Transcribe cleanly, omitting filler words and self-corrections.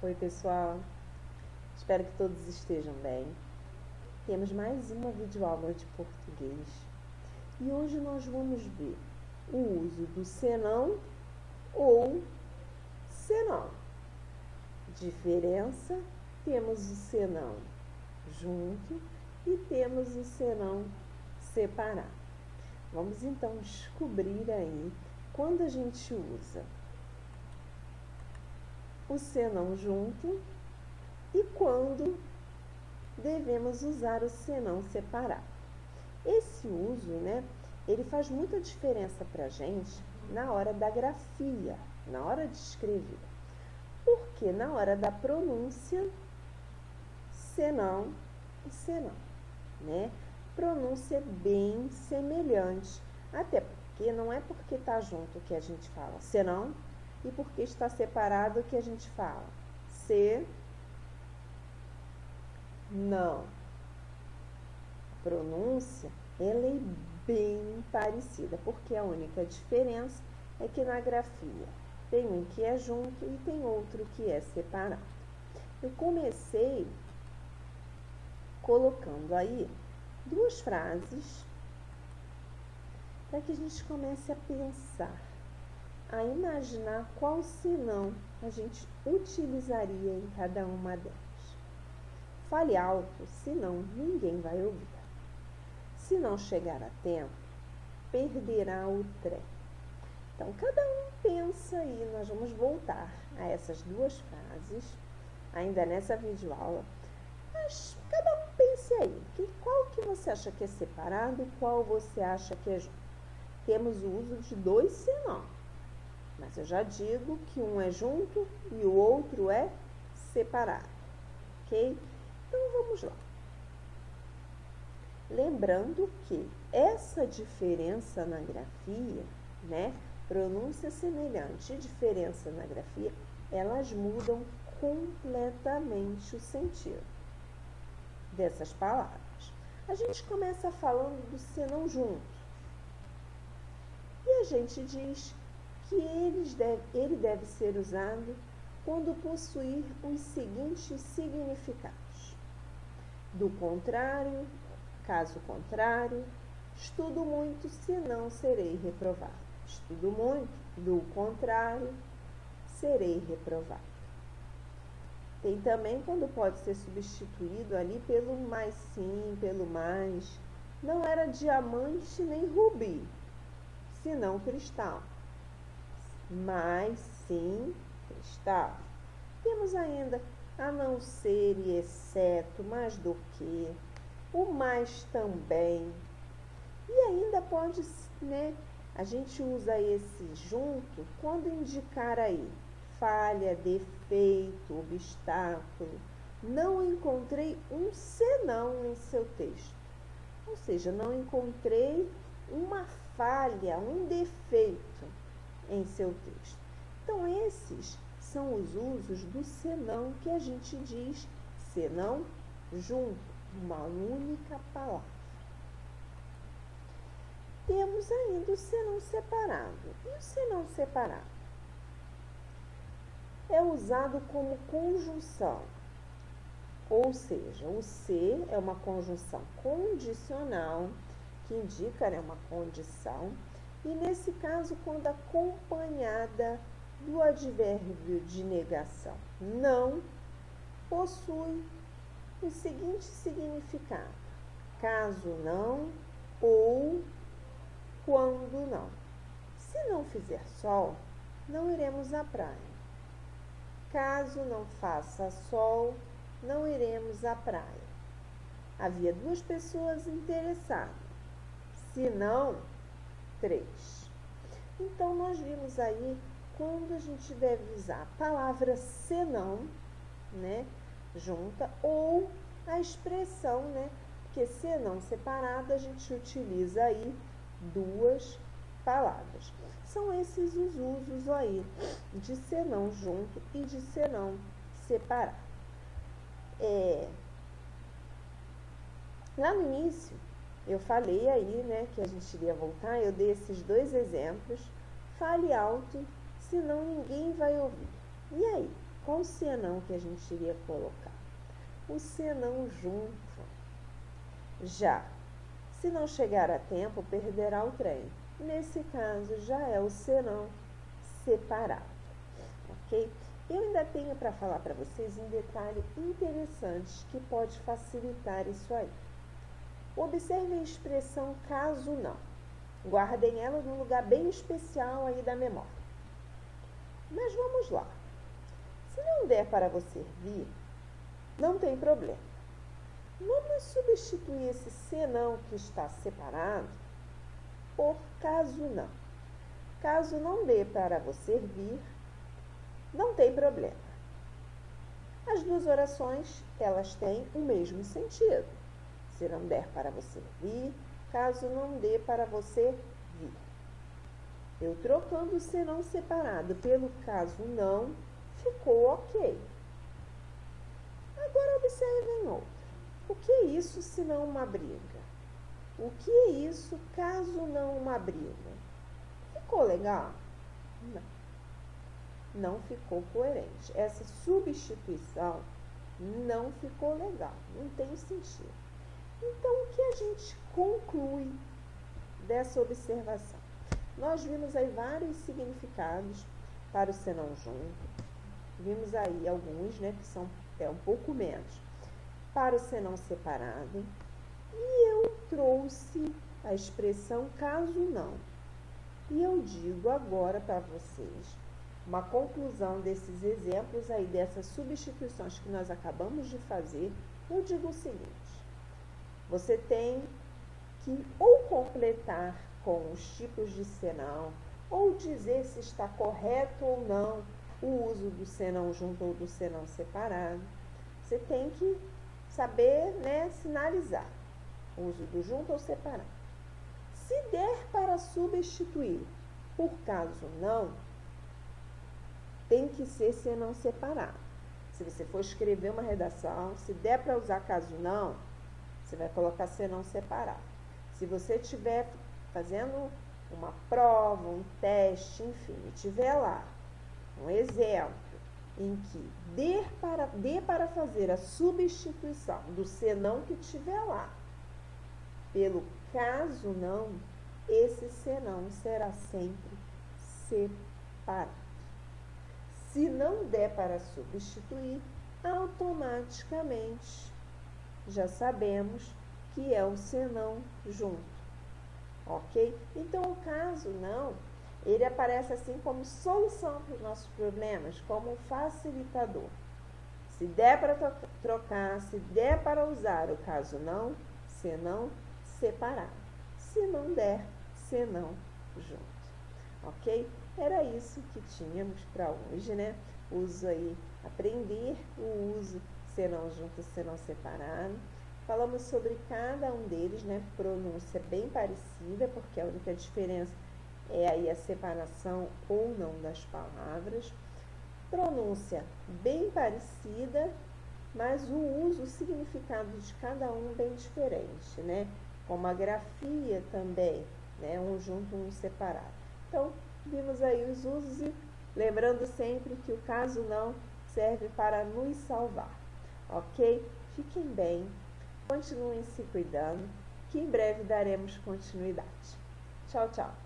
Oi, pessoal. Espero que todos estejam bem. Temos mais uma videoaula de português e hoje nós vamos ver o uso do senão ou senão. Diferença: temos o senão junto e temos o senão separado. Vamos então descobrir aí quando a gente usa o senão junto e quando devemos usar o senão separado. Esse uso, ele faz muita diferença para a gente na hora da grafia, na hora de escrever. Porque na hora da pronúncia, senão e senão, Pronúncia bem semelhante, até porque não é porque está junto que a gente fala senão e porque está separado que a gente fala se não. A pronúncia, ela é bem parecida, porque a única diferença é que na grafia tem um que é junto e tem outro que é separado. Eu comecei colocando aí duas frases para que a gente comece a pensar, a imaginar qual senão a gente utilizaria em cada uma delas. Fale alto, senão ninguém vai ouvir. Se não chegar a tempo, perderá o trem. Então, cada um pensa aí, nós vamos voltar a essas duas frases, ainda nessa videoaula, mas cada um pense aí, qual que você acha que é separado e qual você acha que é junto. Temos o uso de dois senão, mas eu já digo que um é junto e o outro é separado, ok? Então, vamos lá. Lembrando que essa diferença na grafia, pronúncia semelhante e diferença na grafia, elas mudam completamente o sentido dessas palavras. A gente começa falando do senão junto. E a gente diz que ele deve ser usado quando possuir os seguintes significados. Do contrário, caso contrário, estudo muito, senão serei reprovado. Estudo muito, do contrário, serei reprovado. Tem também quando pode ser substituído ali pelo mais sim, pelo mais. Não era diamante nem rubi, senão cristal. Mas sim, cristal. Temos ainda a não ser e exceto, mais do que, o mais também. E ainda pode, a gente usa esse junto quando indicar aí falha, defeito, obstáculo. Não encontrei um senão em seu texto. Ou seja, não encontrei uma falha, um defeito em seu texto. Então, esses são os usos do senão que a gente diz senão junto, uma única palavra. Temos ainda o senão separado. E o senão separado é usado como conjunção, ou seja, o ser é uma conjunção condicional que indica uma condição, e nesse caso, quando acompanhada do advérbio de negação não, possui o seguinte significado: caso não ou quando não. Se não fizer sol, não iremos à praia. Caso não faça sol, não iremos à praia. Havia duas pessoas interessadas, se não, 3. Então, nós vimos aí quando a gente deve usar a palavra senão, junta, ou a expressão, porque senão separada a gente utiliza aí duas palavras. São esses os usos aí de senão junto e de senão separado. Lá no início, eu falei aí, que a gente iria voltar, eu dei esses dois exemplos. Fale alto, senão ninguém vai ouvir. E aí, Qual senão que a gente iria colocar? O senão junto. Já, se não chegar a tempo, perderá o trem. Nesse caso, já é o senão separado, ok? Eu ainda tenho para falar para vocês um detalhe interessante que pode facilitar isso aí. Observem a expressão caso não. Guardem ela num lugar bem especial aí da memória. Mas vamos lá. Se não der para você vir, não tem problema. Vamos substituir esse senão que está separado por caso não. Caso não dê para você vir, não tem problema. As duas orações, elas têm o mesmo sentido. Se não der para você vir, caso não dê para você vir. Eu trocando o senão separado pelo caso não, ficou ok. Agora observem outro. O que é isso se não uma briga? O que é isso caso não uma briga? Ficou legal? Não. Não ficou coerente. Essa substituição não ficou legal. Não tem sentido. Então, o que a gente conclui dessa observação? Nós vimos aí vários significados para o senão junto. Vimos aí alguns, né, que são um pouco menos. Para o senão separado. E eu trouxe a expressão caso não. E eu digo agora para vocês uma conclusão desses exemplos aí, dessas substituições que nós acabamos de fazer. Eu digo o seguinte: você tem que ou completar com os tipos de senão, ou dizer se está correto ou não o uso do senão junto ou do senão separado. Você tem que saber, né, sinalizar o uso do junto ou separado. Se der para substituir por caso não, tem que ser senão separado. Se você for escrever uma redação, se der para usar caso não, você vai colocar senão separado. Se você estiver fazendo uma prova, um teste, enfim, e tiver lá um exemplo em que dê para fazer a substituição do senão que tiver lá pelo caso não, esse senão será sempre separado. Se não der para substituir, automaticamente já sabemos que é o senão junto, ok? Então, o caso não, ele aparece assim como solução para os nossos problemas, como um facilitador. Se der para trocar, se der para usar o caso não, senão separado. Se não der, senão junto, ok? Era isso que tínhamos para hoje, né? Uso aí, aprender o uso senão junto, senão separado. Falamos sobre cada um deles, né? Pronúncia bem parecida, porque a única diferença é aí a separação ou não das palavras. Pronúncia bem parecida, mas o uso, o significado de cada um bem diferente, né? Como a grafia também, né? Um junto, um separado. Então, vimos aí os usos e lembrando sempre que o caso não serve para nos salvar, ok? Fiquem bem, continuem se cuidando, que em breve daremos continuidade. Tchau, tchau!